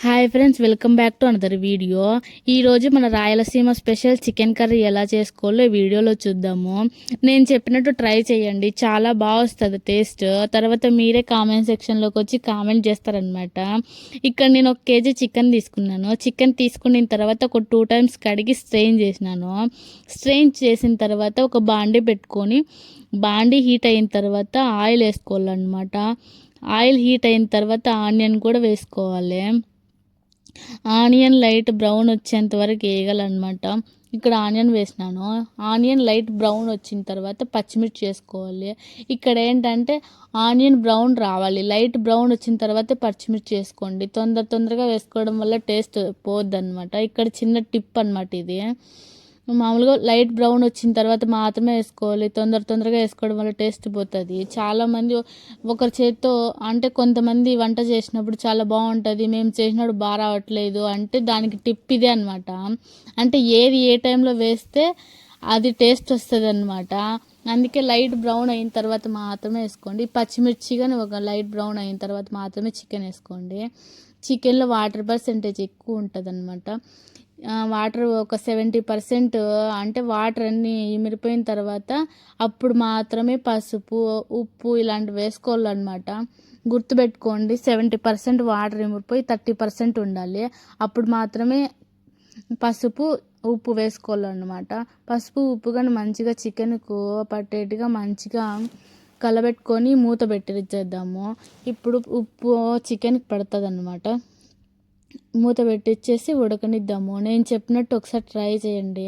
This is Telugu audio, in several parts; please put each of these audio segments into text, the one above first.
Hi friends, welcome back to another video. ఈరోజు మన రాయలసీమ స్పెషల్ చికెన్ కర్రీ ఎలా చేసుకోవాలో వీడియోలో చూద్దాము. నేను చెప్పినట్టు ట్రై చేయండి, చాలా బాగా వస్తుంది టేస్ట్. తర్వాత మీరే కామెంట్ సెక్షన్లోకి వచ్చి కామెంట్ చేస్తారనమాట. ఇక్కడ నేను 1 కేజీ చికెన్ తీసుకున్నాను. చికెన్ తీసుకున్న తర్వాత ఒక 2 టైమ్స్ కడిగి స్ట్రెయిన్ చేసినాను. స్ట్రెయిన్ చేసిన తర్వాత ఒక బాండీ పెట్టుకొని, బాండీ హీట్ అయిన తర్వాత ఆయిల్ వేసుకోవాలన్నమాట. ఆయిల్ హీట్ అయిన తర్వాత ఆనియన్ కూడా వేసుకోవాలి. ఆనియన్ లైట్ బ్రౌన్ వచ్చేంత వరకు వేయాలన్నమాట. ఇక్కడ ఆనియన్ వేసినాను. ఆనియన్ లైట్ బ్రౌన్ వచ్చిన తర్వాత పచ్చిమిర్చి వేసుకోవాలి. ఇక్కడ ఏంటంటే ఆనియన్ బ్రౌన్ రావాలి, లైట్ బ్రౌన్ వచ్చిన తర్వాత పచ్చిమిర్చి వేసుకోండి. తొందరగా వేసుకోవడం వల్ల టేస్ట్ పోద్ది అనమాట. ఇక్కడ చిన్న టిప్ అనమాట ఇది. మామూలుగా లైట్ బ్రౌన్ వచ్చిన తర్వాత మాత్రమే వేసుకోవాలి. తొందరగా వేసుకోవడం వల్ల టేస్ట్ పోతుంది. చాలామంది ఒకరి చేత్తో అంటే కొంతమంది వంట చేసినప్పుడు చాలా బాగుంటుంది, మేము చేసినప్పుడు బాగా రావట్లేదు అంటే దానికి టిప్ ఇదే అనమాట. అంటే ఏది ఏ టైంలో వేస్తే అది టేస్ట్ వస్తుంది అనమాట. అందుకే లైట్ బ్రౌన్ అయిన తర్వాత మాత్రమే వేసుకోండి. పచ్చిమిర్చి కానీ ఒక లైట్ బ్రౌన్ అయిన తర్వాత మాత్రమే చికెన్ వేసుకోండి. చికెన్లో వాటర్ పర్సెంటేజ్ ఎక్కువ ఉంటుంది అనమాట. వాటర్ ఒక 70%, అంటే వాటర్ అన్నీ ఇమిరిపోయిన తర్వాత అప్పుడు మాత్రమే పసుపు, ఉప్పు ఇలాంటివి వేసుకోవాలన్నమాట. గుర్తుపెట్టుకోండి, 70% వాటర్ ఇమిరిపోయి 30% ఉండాలి. అప్పుడు మాత్రమే పసుపు, ఉప్పు వేసుకోవాలన్నమాట. పసుపు ఉప్పు కానీ మంచిగా చికెన్కు పట్టేట్టుగా మంచిగా కలబెట్టుకొని మూత పెట్టిచ్చేద్దాము. ఇప్పుడు ఉప్పు చికెన్కి పడుతుంది అన్నమాట. మూత పెట్టిచ్చేసి ఉడకనిద్దాము. నేను చెప్పినట్టు ఒకసారి ట్రై చేయండి,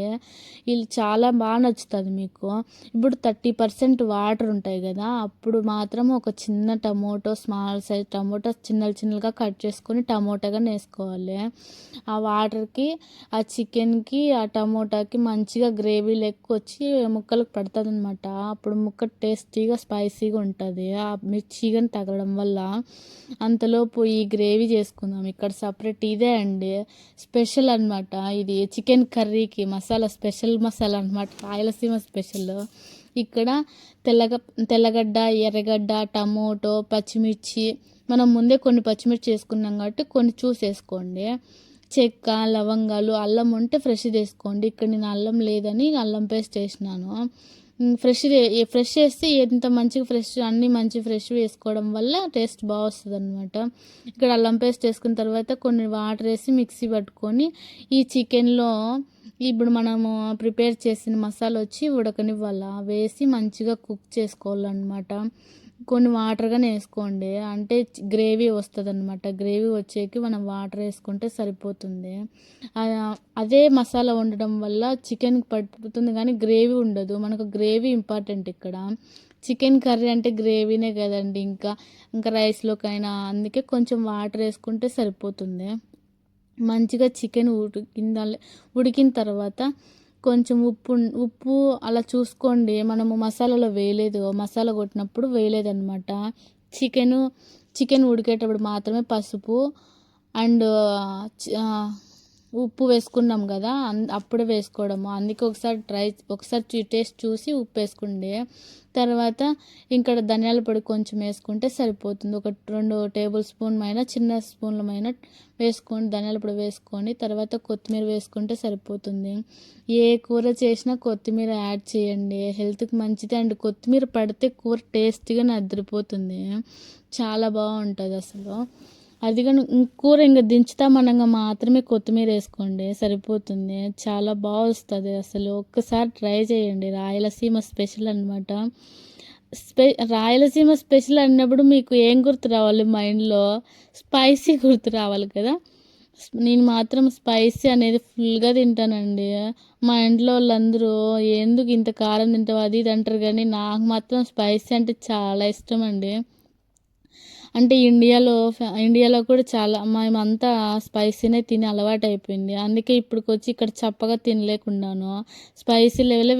ఇది చాలా బాగా నచ్చుతుంది మీకు. ఇప్పుడు 30% వాటర్ ఉంటాయి కదా, అప్పుడు మాత్రం ఒక చిన్న టమోటో, స్మాల్ సైజ్ టమోటో చిన్నగా కట్ చేసుకొని టమోటాగా వేసుకోవాలి. ఆ వాటర్కి, ఆ చికెన్కి, ఆ టమోటాకి మంచిగా గ్రేవీ లెక్క వచ్చి ముక్కలకు పడుతుంది అనమాట. అప్పుడు ముక్క టేస్టీగా స్పైసీగా ఉంటుంది ఆ మిర్చి కానీ తగలడం వల్ల. అంతలోపు ఈ గ్రేవీ చేసుకుందాం. ఇక్కడ సపరేట్ ఇదే అండి స్పెషల్ అనమాట. ఇది చికెన్ కర్రీకి మసాలా, స్పెషల్ మసాలా అనమాట, రాయలసీమ స్పెషల్. ఇక్కడ తెల్లగడ్డ, ఎర్రగడ్డ, టమోటో, పచ్చిమిర్చి, మనం ముందే కొన్ని పచ్చిమిర్చి వేసుకున్నాం కాబట్టి కొన్ని చూసి వేసుకోండి. చెక్క, లవంగాలు, అల్లం ఉంటే ఫ్రెష్ వేసుకోండి. ఇక్కడ నేను అల్లం లేదని అల్లం పేస్ట్ వేసినాను. ఫ్రెష్ వేస్తే ఎంత మంచిగా అన్నీ మంచి ఫ్రెష్ వేసుకోవడం వల్ల టేస్ట్ బాగా వస్తుంది అనమాట. ఇక్కడ అల్లం పేస్ట్ వేసుకున్న తర్వాత కొన్ని వాటర్ వేసి మిక్సీ పట్టుకొని ఈ చికెన్లో ఇప్పుడు మనము ప్రిపేర్ చేసిన మసాలా వచ్చి ఉడకనివ్వాలా, వేసి మంచిగా కుక్ చేసుకోవాలన్నమాట. కొన్ని వాటర్గానే వేసుకోండి, అంటే గ్రేవీ వస్తుంది అనమాట. గ్రేవీ వచ్చేకి మనం వాటర్ వేసుకుంటే సరిపోతుంది. అదే మసాలా ఉండడం వల్ల చికెన్కి పట్టుతుంది కానీ గ్రేవీ ఉండదు. మనకు గ్రేవీ ఇంపార్టెంట్ ఇక్కడ. చికెన్ కర్రీ అంటే గ్రేవీనే కదండి, ఇంకా రైస్లోకైనా. అందుకే కొంచెం వాటర్ వేసుకుంటే సరిపోతుంది. మంచిగా చికెన్ ఉడికిన తర్వాత కొంచెం ఉప్పు అలా చూసుకోండి. మనము మసాలాలో వేయలేదు, మసాలా కొట్టినప్పుడు వేయలేదన్నమాట. చికెన్ ఉడికేటప్పుడు మాత్రమే పసుపు అండ్ ఉప్పు వేసుకున్నాం కదా, అప్పుడే వేసుకోవడము. అందుకే ఒకసారి టేస్ట్ చూసి ఉప్పు వేసుకోండి. తర్వాత ఇక్కడ ధనియాల పొడి కొంచెం వేసుకుంటే సరిపోతుంది. ఒక 2 టేబుల్ స్పూన్ చిన్న స్పూన్లమైన వేసుకోండి. ధనియాల పొడి వేసుకొని తర్వాత కొత్తిమీర వేసుకుంటే సరిపోతుంది. ఏ కూర చేసినా కొత్తిమీర యాడ్ చేయండి, హెల్త్కి మంచిది. అండ్ కొత్తిమీర పడితే కూర టేస్టీగా అదిరిపోతుంది, చాలా బాగుంటుంది అసలు. అది కానీ కూర ఇంకా దించుతామనగా మాత్రమే కొత్తిమీర వేసుకోండి, సరిపోతుంది. చాలా బాగా వస్తుంది అసలు. ఒక్కసారి ట్రై చేయండి. రాయలసీమ స్పెషల్ అనమాట. రాయలసీమ స్పెషల్ అన్నప్పుడు మీకు ఏం గుర్తు రావాలి మైండ్లో? స్పైసీ గుర్తు రావాలి కదా. నేను మాత్రం స్పైసీ అనేది ఫుల్గా తింటానండి. మా ఇంట్లో వాళ్ళందరూ ఎందుకు ఇంత కారం తింటావు అది ఇది అంటారు, కానీ నాకు మాత్రం స్పైసీ అంటే చాలా ఇష్టం అండి. అంటే ఇండియాలో కూడా చాలా మేమంతా స్పైసీనే తిని అలవాటు అయిపోయింది. అందుకే ఇప్పటికొచ్చి ఇక్కడ చప్పగా తినలేకున్నాను. Spicy level